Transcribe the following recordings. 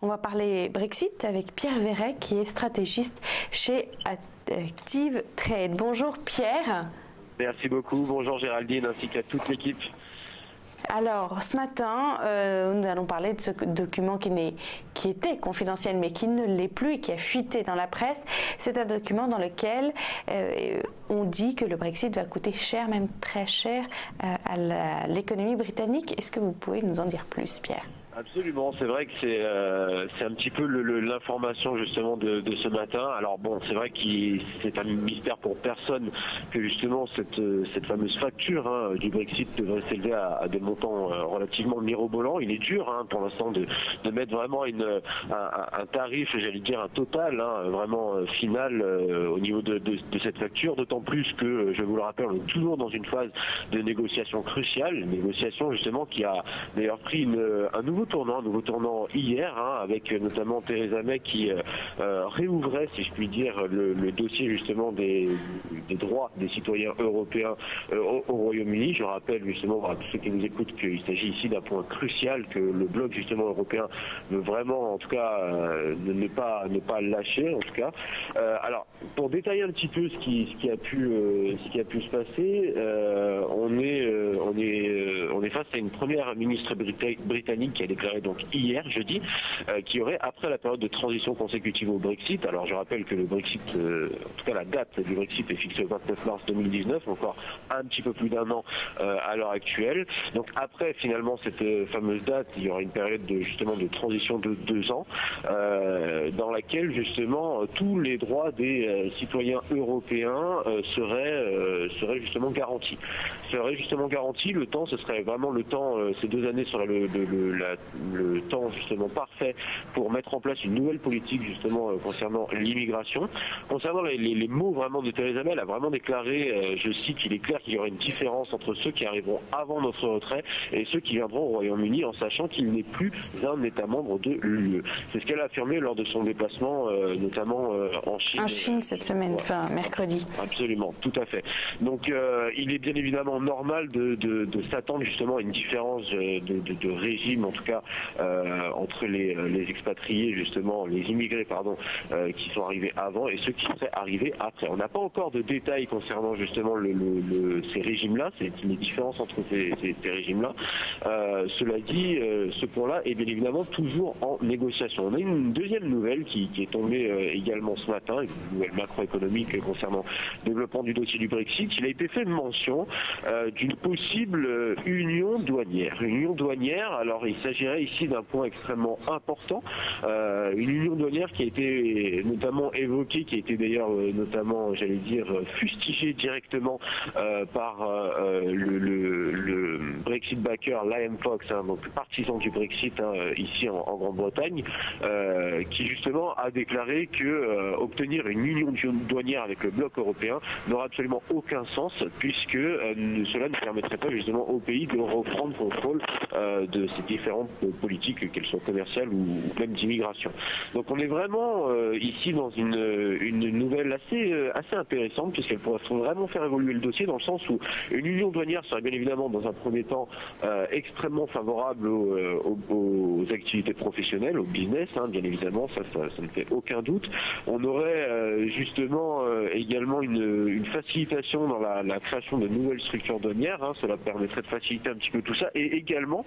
On va parler Brexit avec Pierre Verret qui est stratégiste chez Active Trade. Bonjour Pierre. Merci beaucoup, bonjour Géraldine ainsi qu'à toute l'équipe. Alors, ce matin, nous allons parler de ce document qui était confidentiel, mais qui ne l'est plus et qui a fuité dans la presse. C'est un document dans lequel on dit que le Brexit va coûter cher, même très cher, à l'économie britannique. Est-ce que vous pouvez nous en dire plus, Pierre ? Absolument, c'est vrai que c'est un petit peu l'information justement de ce matin. Alors bon, c'est vrai que c'est un mystère pour personne que justement cette fameuse facture du Brexit devrait s'élever à des montants relativement mirobolants. Il est dur pour l'instant de mettre vraiment un tarif, j'allais dire un total, vraiment final au niveau de cette facture, d'autant plus que, je vous le rappelle, on est toujours dans une phase de négociation cruciale, une négociation justement qui a d'ailleurs pris un nouveau tournant hier, avec notamment Theresa May qui réouvrait, si je puis dire, le dossier justement des droits des citoyens européens au Royaume-Uni. Je rappelle justement à tous ceux qui nous écoutent qu'il s'agit ici d'un point crucial que le bloc justement européen veut vraiment, en tout cas, ne pas lâcher, en tout cas. Alors, pour détailler un petit peu ce qui a pu se passer, on est face à une première ministre britannique qui a déclaré donc hier, jeudi, qu'il y aurait, après la période de transition consécutive au Brexit, alors je rappelle que le Brexit, en tout cas la date du Brexit est fixée au 29 mars 2019, encore un petit peu plus d'un an à l'heure actuelle. Donc après finalement cette fameuse date, il y aura une période justement de transition de 2 ans, dans laquelle justement tous les droits des citoyens européens seraient justement garantis. Le temps, ce serait vraiment le temps, ces 2 années sera le temps justement parfait pour mettre en place une nouvelle politique justement concernant l'immigration. Concernant les mots vraiment de Theresa May, elle a vraiment déclaré, je cite, il est clair qu'il y aura une différence entre ceux qui arriveront avant notre retrait et ceux qui viendront au Royaume-Uni en sachant qu'il n'est plus un État membre de l'UE. C'est ce qu'elle a affirmé lors de son déplacement notamment en Chine. En Chine cette semaine, enfin mercredi. Absolument, tout à fait. Donc il est bien évidemment normal de s'attendre justement à une différence de régime, en tout cas entre les expatriés, justement, les immigrés, pardon, qui sont arrivés avant et ceux qui seraient arrivés après. On n'a pas encore de détails concernant justement ces régimes-là, les différences entre ces régimes-là. Cela dit, ce point-là est bien évidemment toujours en négociation. On a une deuxième nouvelle qui est tombée également ce matin, une nouvelle macroéconomique concernant le développement du dossier du Brexit. Il a été fait mention d'une possible union douanière. Une union douanière, alors il s'agirait ici d'un point extrêmement important, une union douanière qui a été notamment évoquée, qui a été d'ailleurs notamment, j'allais dire, fustigée directement par le Brexit backer Liam Fox, donc partisan du Brexit ici en Grande-Bretagne, qui justement a déclaré que obtenir une union douanière avec le bloc européen n'aura absolument aucun sens puisque cela ne permettrait pas justement au pays de reprendre contrôle de ces différentes politiques, qu'elles soient commerciales ou même d'immigration. Donc on est vraiment ici dans une nouvelle assez intéressante puisqu'elle pourrait vraiment faire évoluer le dossier dans le sens où une union douanière serait bien évidemment dans un premier temps extrêmement favorable aux activités professionnelles, au business, bien évidemment, ça ne fait aucun doute. On aurait justement également une facilitation dans la création de nouvelles structures douanières, cela permettrait de faciliter un petit peu tout ça et également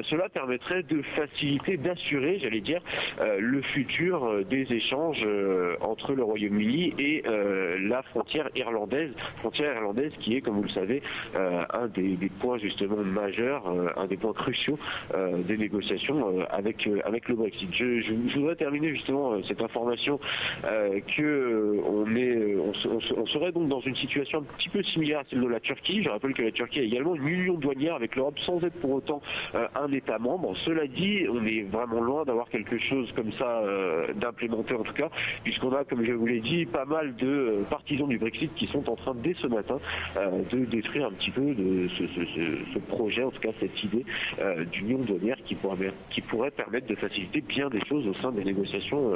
cela permettrait de faciliter, d'assurer, j'allais dire, le futur des échanges entre le Royaume-Uni et la frontière irlandaise qui est, comme vous le savez, un des points justement majeurs, un des points cruciaux des négociations avec le Brexit. Je voudrais terminer justement cette information que on serait donc dans une situation un petit peu similaire à celle de la Turquie. Je rappelle que la Turquie a également une union douanière avec l'Europe sans être pour autant un État membre. Cela dit, on est vraiment loin d'avoir quelque chose comme ça d'implémenté en tout cas, puisqu'on a, comme je vous l'ai dit, pas mal de partisans du Brexit qui sont en train dès ce matin de détruire un petit peu ce projet, en tout cas cette idée d'union douanière qui pourrait permettre de faciliter bien des choses au sein des négociations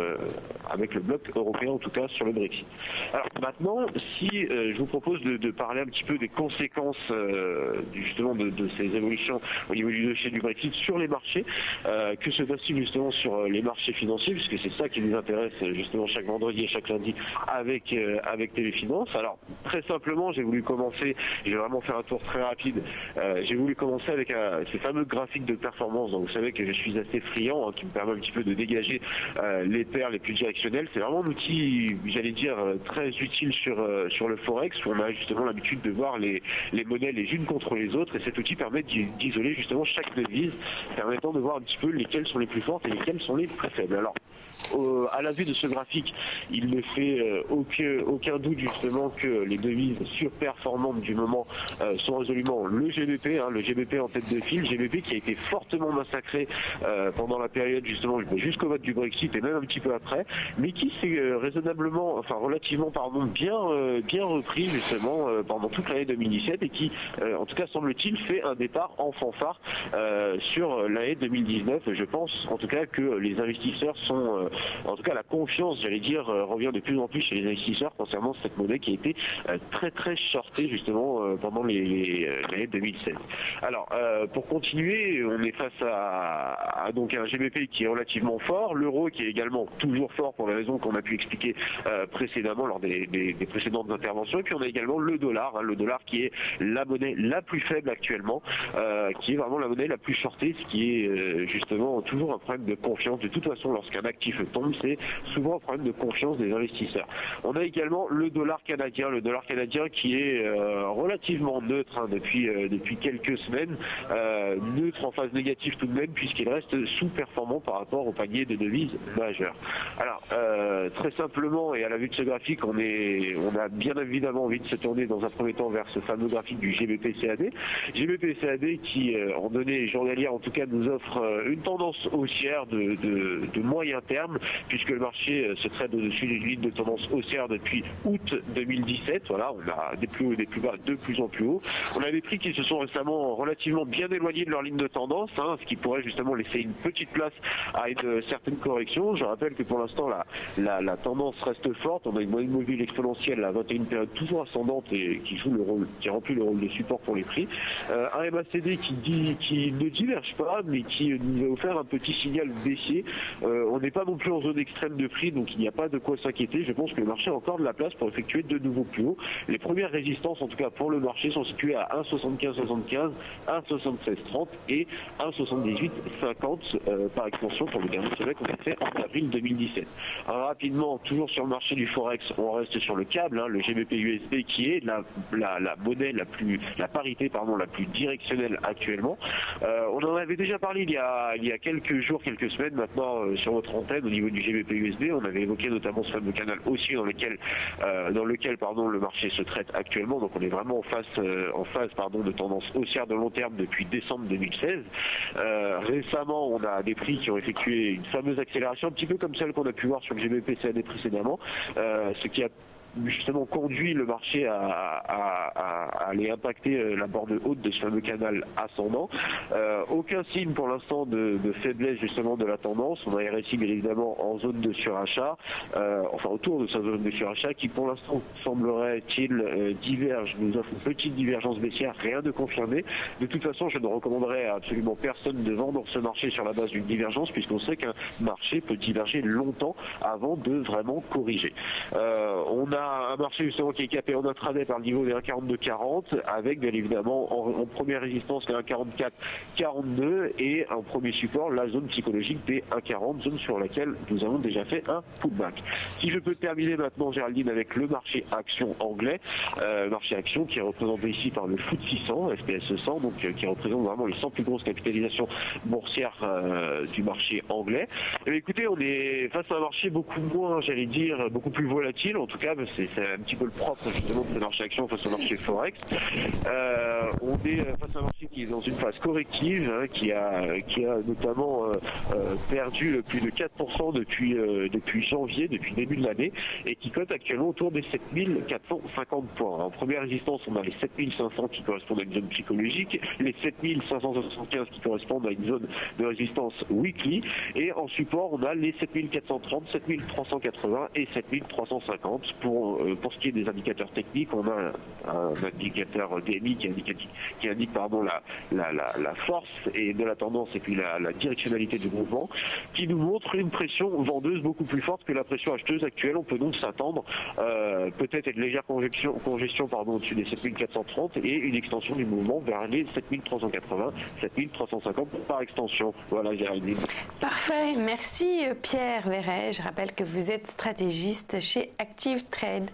avec le bloc européen, en tout cas sur le Brexit. Alors maintenant, si je vous propose de parler un petit peu des conséquences justement de ces évolutions au niveau du dossier du Brexit sur les marchés marché, que se passe-t-il justement sur les marchés financiers, puisque c'est ça qui nous intéresse justement chaque vendredi et chaque lundi avec Téléfinance. Alors très simplement, j'ai voulu commencer, je vais vraiment faire un tour très rapide, j'ai voulu commencer avec ces fameux graphiques de performance. Donc vous savez que je suis assez friand, qui me permet un petit peu de dégager les paires les plus directionnelles. C'est vraiment un outil, j'allais dire, très utile sur le Forex, où on a justement l'habitude de voir les monnaies les unes contre les autres, et cet outil permet d'isoler justement chaque devise, permettant de voir un petit peu lesquelles sont les plus fortes et lesquelles sont les plus faibles. Alors, à la vue de ce graphique, il ne fait aucun doute justement que les devises surperformantes du moment sont résolument le GBP, le GBP en tête de file, GBP qui a été fortement massacré pendant la période justement jusqu'au vote du Brexit et même un petit peu après, mais qui s'est relativement bien repris justement pendant toute l'année 2017 et qui, en tout cas semble-t-il, fait un départ en fanfare sur l'année 2019. Je pense en tout cas que les investisseurs sont en tout cas la confiance, j'allais dire, revient de plus en plus chez les investisseurs concernant cette monnaie qui a été très shortée justement pendant l'année 2016. Alors pour continuer, on est face à donc un GBP qui est relativement fort, l'euro qui est également toujours fort pour les raisons qu'on a pu expliquer précédemment lors des précédentes interventions, et puis on a également le dollar qui est la monnaie la plus faible actuellement, qui est vraiment la monnaie la plus shortée, ce qui est justement toujours un problème de confiance. De toute façon, lorsqu'un actif tombe, c'est souvent un problème de confiance des investisseurs. On a également le dollar canadien qui est relativement neutre depuis quelques semaines, neutre en phase négative tout de même, puisqu'il reste sous-performant par rapport au panier de devises majeures. Alors très simplement, et à la vue de ce graphique, on a bien évidemment envie de se tourner dans un premier temps vers ce fameux graphique du GBP-CAD. GBP-CAD qui, en données journalières en tout cas, nous offre une tendance haussière de moyen terme, puisque le marché se traite au-dessus d'une ligne de tendance haussière depuis août 2017. Voilà, on a des plus hauts et des plus bas de plus en plus haut. On a des prix qui se sont récemment relativement bien éloignés de leur ligne de tendance, ce qui pourrait justement laisser une petite place à une certaine correction. Je rappelle que pour l'instant la tendance reste forte. On a une moyenne mobile exponentielle à 21 périodes toujours ascendante et qui remplit le rôle de support pour les prix. Un MACD qui ne diverge pas, mais qui nous a offert un petit signal baissier. On n'est pas non plus en zone extrême de prix, donc il n'y a pas de quoi s'inquiéter. Je pense que le marché a encore de la place pour effectuer de nouveaux plus hauts. Les premières résistances, en tout cas pour le marché, sont situées à 1,7575, 1,7630 et 1,7850 par extension pour le dernier sommet qu'on a fait en avril 2017. Rapidement, toujours sur le marché du Forex, on reste sur le câble, le GBP-USD qui est la monnaie la parité la plus directionnelle actuellement. On en avait déjà parlé il y a quelques jours, quelques semaines maintenant sur votre antenne au niveau du GBP-USD. On avait évoqué notamment ce fameux canal haussier dans lequel le marché se traite actuellement. Donc on est vraiment en phase de tendance haussière de long terme depuis décembre 2016. Récemment, on a des prix qui ont effectué une fameuse accélération, un petit peu comme celle qu'on a pu voir sur le GBP-CAD précédemment, ce qui a justement conduit le marché à aller impacter la borne haute de ce fameux canal ascendant. Aucun signe pour l'instant de faiblesse justement de la tendance. On a RSI bien évidemment en zone de surachat, autour de sa zone de surachat qui pour l'instant semblerait-il diverge, nous offre une petite divergence baissière, rien de confirmé. De toute façon, je ne recommanderais à absolument personne de vendre ce marché sur la base d'une divergence, puisqu'on sait qu'un marché peut diverger longtemps avant de vraiment corriger. On a un marché justement qui est capé en intraday par le niveau des 1,4240 avec bien évidemment en première résistance les 1,4442 et en premier support la zone psychologique des 1,40, zone sur laquelle nous avons déjà fait un pullback. Si je peux terminer maintenant, Géraldine, avec le marché action anglais, marché action qui est représenté ici par le FTSE 600, SPS 100, donc qui représente vraiment les 100 plus grosses capitalisations boursières du marché anglais. Et écoutez, on est face à un marché beaucoup moins, j'allais dire, beaucoup plus volatile, en tout cas c'est un petit peu le propre justement de ce marché action face au marché Forex. On est face à un marché qui est dans une phase corrective, qui a notamment perdu plus de 4% depuis janvier, depuis le début de l'année, et qui cote actuellement autour des 7450 points. En première résistance, on a les 7500 qui correspondent à une zone psychologique, les 7575 qui correspondent à une zone de résistance weekly, et en support, on a les 7430, 7380 et 7350 pour pour ce qui est des indicateurs techniques, on a un indicateur DMI qui indique la force et de la tendance et puis la directionnalité du mouvement, qui nous montre une pression vendeuse beaucoup plus forte que la pression acheteuse actuelle. On peut donc s'attendre peut-être à une légère congestion au-dessus des 7430 et une extension du mouvement vers les 7380, 7350 par extension. Voilà, Géraldine. Parfait, merci Pierre Verret. Je rappelle que vous êtes stratégiste chez Active Trade.